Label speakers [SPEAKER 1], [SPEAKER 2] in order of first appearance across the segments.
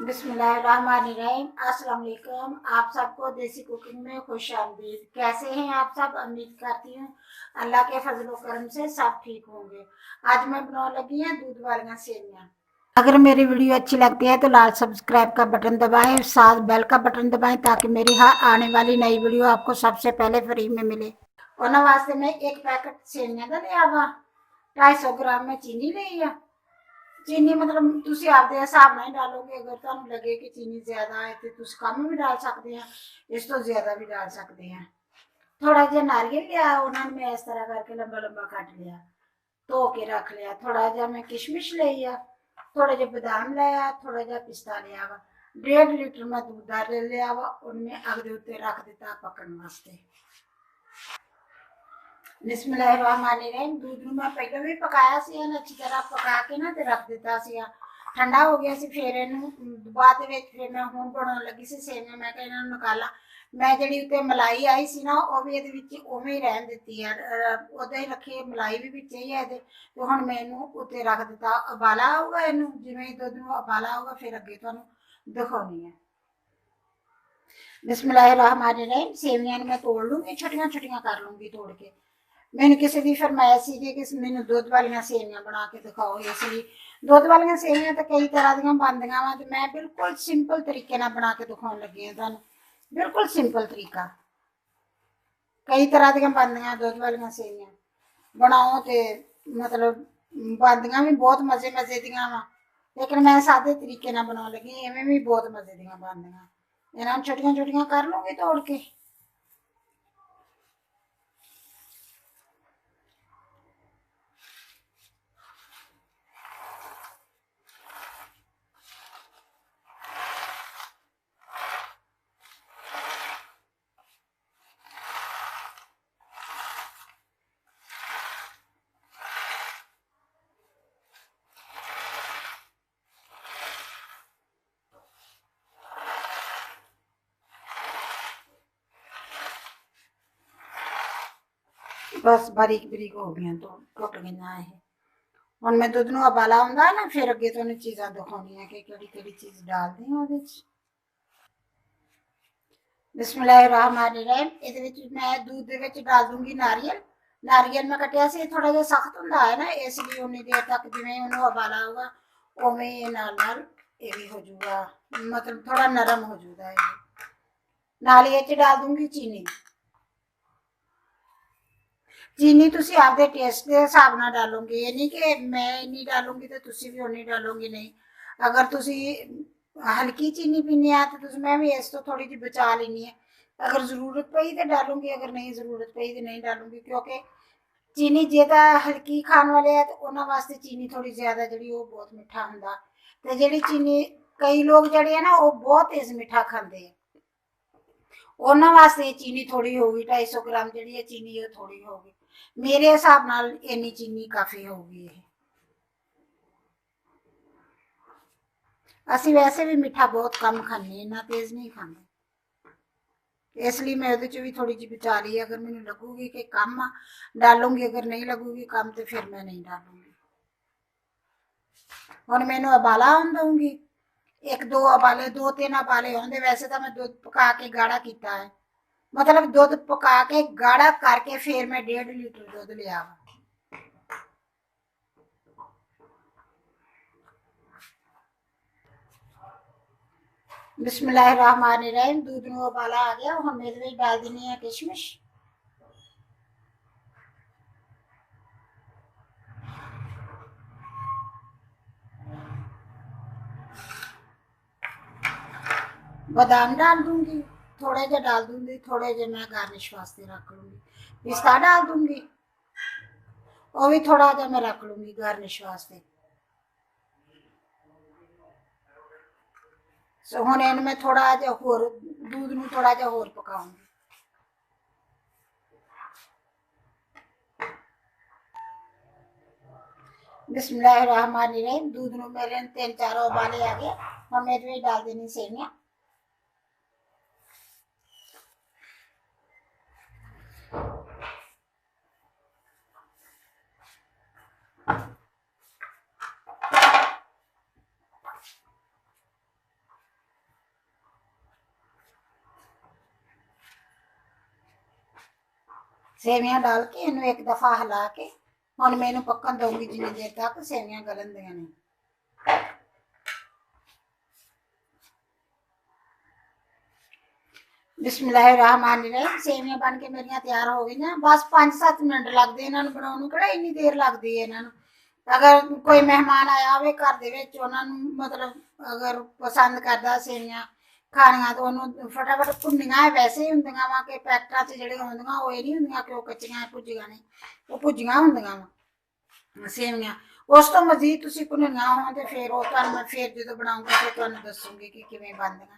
[SPEAKER 1] बिस्मिल्लाहिर्रहमानिर्रहीम। अस्सलाम वालेकुम। आप सबको देसी कुकिंग में खुश आमदीद। कैसे हैं आप सब? उम्मीद करती हूँ अल्लाह के फजल करम से सब ठीक होंगे। आज मैं बनाने लगी हैं दूध वाली सेवियां। अगर मेरी वीडियो अच्छी लगती है तो लाल सब्सक्राइब का बटन दबाएं, साथ बेल का बटन दबाएं ताकि मेरी आने वाली नई वीडियो आपको सबसे पहले फ्री में मिले। उन्होंने वास्ते मैं एक पैकेट सेवियां का लिया वा, 250 ग्राम में चीनी ली है। चीनी मतलब तुसी आपदे हिसाब नाल डालोगे, अगर तुहानू लगे कि चीनी ज्यादा है तो तुसी कम भी डाल सकते हैं, इस तो ज्यादा भी डाल सकते हैं। थोड़ा जिहा नारियल लिया, उन्होंने मैं इस तरह करके लंबा लंबा कट लिया, धो के रख लिया। थोड़ा जिहा मैं किशमिश लिया, थोड़ा जिहा बादाम लिया, थोड़ा जिहा पिस्ता लिया वा। 1.5 लीटर मैं दूध ले लिया वा, उनमें अग दे उत्ते रख दिता पकने वास्ते। बिस्मिल्लाहिर्रहमानिर्रहीम। दूध ਨੂੰ मैं पहले भी पकाया ਸੀ, अच्छी तरह पका के ना ते रख दिता ਸੀਗਾ। ठंडा हो गया सी, फिर इनू बाद ਵਿੱਚ फिर मैं ਹੁਣ ਬਣਾਉਣ ਲੱਗੀ ਸੀ ਸੇਵੀਆਂ। मैं कहा ਇਹਨਾਂ ਨੂੰ ਨਿਕਾਲਾ। मैं ਜਿਹੜੀ ਉੱਤੇ ਮਲਾਈ ਆਈ ਸੀ ਨਾ ਉਹ ਵੀ ਇਹਦੇ ਵਿੱਚ ਉਵੇਂ ਹੀ ਰਹਿਣ ਦਿੱਤੀ ਆ, ਉਦਾਂ ਹੀ ਰੱਖੀ। ਮਲਾਈ ਵੀ ਵਿੱਚ ਹੀ ਹੈ ਇਹਦੇ। ਤੇ ਹੁਣ ਮੈਂ ਇਹਨੂੰ ਉੱਤੇ ਰੱਖ ਦਿੱਤਾ। ਉਬਾਲਾ ਆਊਗਾ, ਇਹਨੂੰ ਜਿਵੇਂ ਹੀ ਦੁੱਧ ਨੂੰ ਉਬਾਲਾ ਆਊਗਾ ਫਿਰ ਅੱਗੇ ਤੁਹਾਨੂੰ ਦਿਖਾਉਣੀ ਹੈ। बिस्मिल्लाहिर्रहमानिर्रहीम। सेवियां मैं तोड़ लूंगी, छोटियां छोटियां कर लूंगी तोड़ के। मैंने किसी की फरमाइश सी कि मैंने दुध वाली सेवियां बना के दिखाओ, इसलिए दुध वाली सेवियां तो कई तरह दी बनदियां वा, ते मैं बिल्कुल सिंपल तरीके नाल बना के दिखाउण लगी हां तुहानूं। बिल्कुल सिंपल तरीका। कई तरह दी बनदियां दुध वाली सेवियां बनाओ ते मतलब बनदियां भी बहुत मजे मजे दियां वा, लेकिन मैं सादे तरीके नाल बनाउण लगी, इवें भी बहुत मजे दियां बनदियां। इन्हां नूं छोटियां छोटियां कर लूंगी तोड़ के। बस बारीक बारीक हो गई तो टुट गई है। ਹੁਣ मैं दुध ਨੂੰ ਉਬਾਲਾ ਆਉਂਦਾ ਨਾ ਫਿਰ ਅੱਗੇ ਤੁਹਾਨੂੰ ਚੀਜ਼ਾਂ ਦਿਖਾਉਣੀਆਂ ਕਿ ਕਿਹੜੀ ਕਿਹੜੀ ਚੀਜ਼ ਡਾਲਦੀ ਹਾਂ ਉਹਦੇ ਚ। ਬਿਸਮਿल्लाहिर्रहमानिर्रहीम। ਇਹਦੇ ਵਿੱਚ ਮੈਂ दूध ਦੇ ਵਿੱਚ डाल दूंगी नारियल। नारियल मैं कटिया से थोड़ा जिहा सख्त ਹੁੰਦਾ है ना, इसलिए उन्नी देर तक जिवें ਉਹਨੂੰ ਉਬਾਲਾ ਆਊਗਾ ਉਵੇਂ ਇਹ ਨਾਲ ਨਾਲ ਇਹ ਵੀ ਹੋ ਜਾਊਗਾ, मतलब थोड़ा नरम हो जाऊगा ਇਹ। ਨਾਲ ਹੀ ਇਹ ਚ डाल दूंगी चीनी। चीनी तुसी आपदे टेस्ट के हिसाब नाल डालोगे, ये नहीं कि मैं इन्नी डालूंगी तो तुसी भी उन्नी डालोगे, नहीं। अगर तुसी हल्की चीनी पीनी है तो मैं भी इस तो थोड़ी जी बचा लेनी है। अगर जरूरत पई तो डालूंगी, अगर नहीं जरूरत पई तो नहीं डालूंगी, क्योंकि चीनी जे तां हल्की खाने वाले है तो उन्हां वास्ते चीनी थोड़ी ज्यादा जिहड़ी वो बहुत मिठा हुंदा, ते जिहड़ी चीनी कई लोग जिहड़े है ना वो बहुत तेज मिठा खांदे है, उन्हां वास्ते चीनी थोड़ी होगी। 250 ग्राम जिहड़ी है चीनी वो थोड़ी होगी। मेरे हिसाब नाल इन्नी चीनी काफ़ी होगी। असी वैसे भी मिठा बहुत कम खाने, इन्ना तेज नहीं खाते, इसलिए मैं उहदे च भी थोड़ी जी बचा ली। अगर मैनूं लगूगी कि कम डालूंगी, अगर नहीं लगूगी कम तो फिर मैं नहीं डालूंगी। हुण मैं इहनूं उबाला आउण दूंगी, एक दो उबाले, 2-3 उबाले आउंदे। वैसे तो मैं दुध पका के गाढ़ा कीता है, मतलब दुध पका के गाढ़ा करके फिर मैं 1.5 लीटर दुध लिया वा। बिस्मिल्लाहिर्रहमानिर्रहीम। दूध में उबाला आ गया, हम मेरे में डाल देनी है किशमिश। बादाम डाल दूंगी, थोड़े जे डाल दूंगी, थोड़े जे मैं गार्निश वास्ते रख लूंगी। पिस्ता डाल दूंगी, वो भी थोड़ा जा मैं रख लूंगी गार्निश वास्ते। सो हुण इहनूं मैं थोड़ा जा होर दूध नूं थोड़ा जा होर पकाऊंगी। बिस्मिल्लाहिर्रहमानिर्रहीम। दूध नूं मेरे 3-4 उबाले आ गए, हुण मैं इहदे विच डाल देनी सेवियां। सेवियां डाल के इन्हू एक दफा हिला के हुण मैं इनू पक्कन दूंगी जिन्नी देर तक सेवियां गलन दियां नहीं। बिस्मिल्लाहिर्रहमानिर्रहीम। सेवियां बन के मेरिया तैयार हो गई। बस 5-7 मिनट लगते इन्होंने बनाने, किहड़ा इन्नी देर लगती है इन्होंने। अगर कोई मेहमान आया हो घर दे विच, उन्होंने मतलब अगर पसंद करता सेवियां खानिया तो उन्होंने फटाफट भुन्नियां वैसे ही होंदियां वा कि पैकटां च जिहड़ियां होंदियां ओह नहीं होंदियां कि ओह कच्चियां भुज्जियां नहीं, वो भुज्जियां होंदियां वा सेवियां। उस तो मजीद तुसीं भुन्नियां होण ते फिर ओह तुहानूं मैं फिर जदों बनाऊंगी फिर तुहानूं दसूंगी कि किवें बनदियां।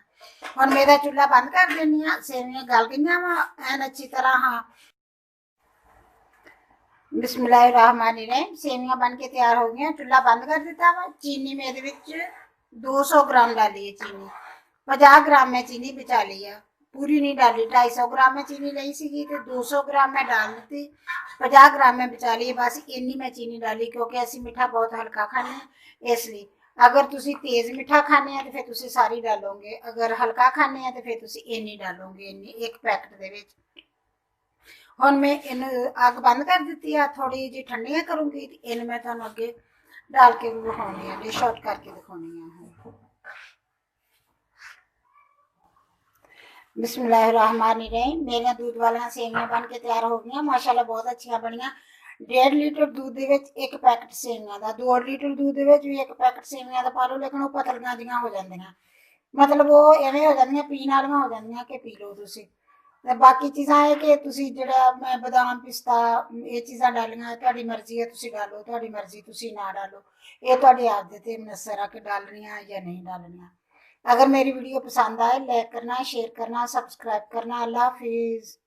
[SPEAKER 1] हुण मैं इहदा चुल्हा बंद कर दिंदी हां। सेवियां गल गईयां वा ऐन अच्छी तरह। हाँ, बिस्मिल्लाहिर्रहमानिर्रहीम। सेवियां बन के तैयार हो गई। चुल्हा बंद कर दिता वा। चीनी मैं इहदे विच 200 ग्राम डाली है चीनी। 50 ग्राम मैं चीनी बचा ली है, पूरी नहीं डाली। 250 ग्राम मैं चीनी ली सी तो 200 ग्राम मैं डाल दी। 50 ग्राम मैं बचा ली, बस इन्नी मैं चीनी डाली क्योंकि असी मिठा बहुत हल्का खाने इसलिए। अगर तुसी तेज मिठा खाने तो फिर तुसी सारी डालोगे, अगर हल्का खाने तो फिर तुसी इन्नी डालोगे, इन्नी एक पैकेट दे विच। हुण मैं इन अग बंद कर दी है, थोड़ी जी ठंडियां करूँगी। इन मैं तुहानूं अगे डाल के भी दिखाउणी है, डिश आउट करके दिखाउणी है। बिस्मिल्लाहिर्रहमानिर्रहीम। मेरिया दूध वाली सेवियां बन के तैयार हो गई माशाल्लाह, बहुत अच्छिया बनिया। 1.5 लीटर दूध दे विच एक पैकेट सेवियां का, 2 लीटर दूध दे विच भी एक पैकेट सेवियां का पा लो, लेकिन वो पतलियां जिहियां हो जांदियां, मतलब वो इवें हो जांदियां पीण वालियां हो जांदियां कि पी लो तुसीं। बाकी चीज़ां है कि तुसीं जिहड़ा मैं बदाम पिस्ता ये चीज़ां डालियां, तुहाडी मर्जी है तुसीं डालो, तुहाडी मर्जी तुसीं ना डालो, ये तुहाडे आप दे ते मुनसर आ कि डालनियां या नहीं डालनियां। अगर मेरी वीडियो पसंद आए लाइक करना, शेयर करना, सब्सक्राइब करना। अल्लाह हाफिज़।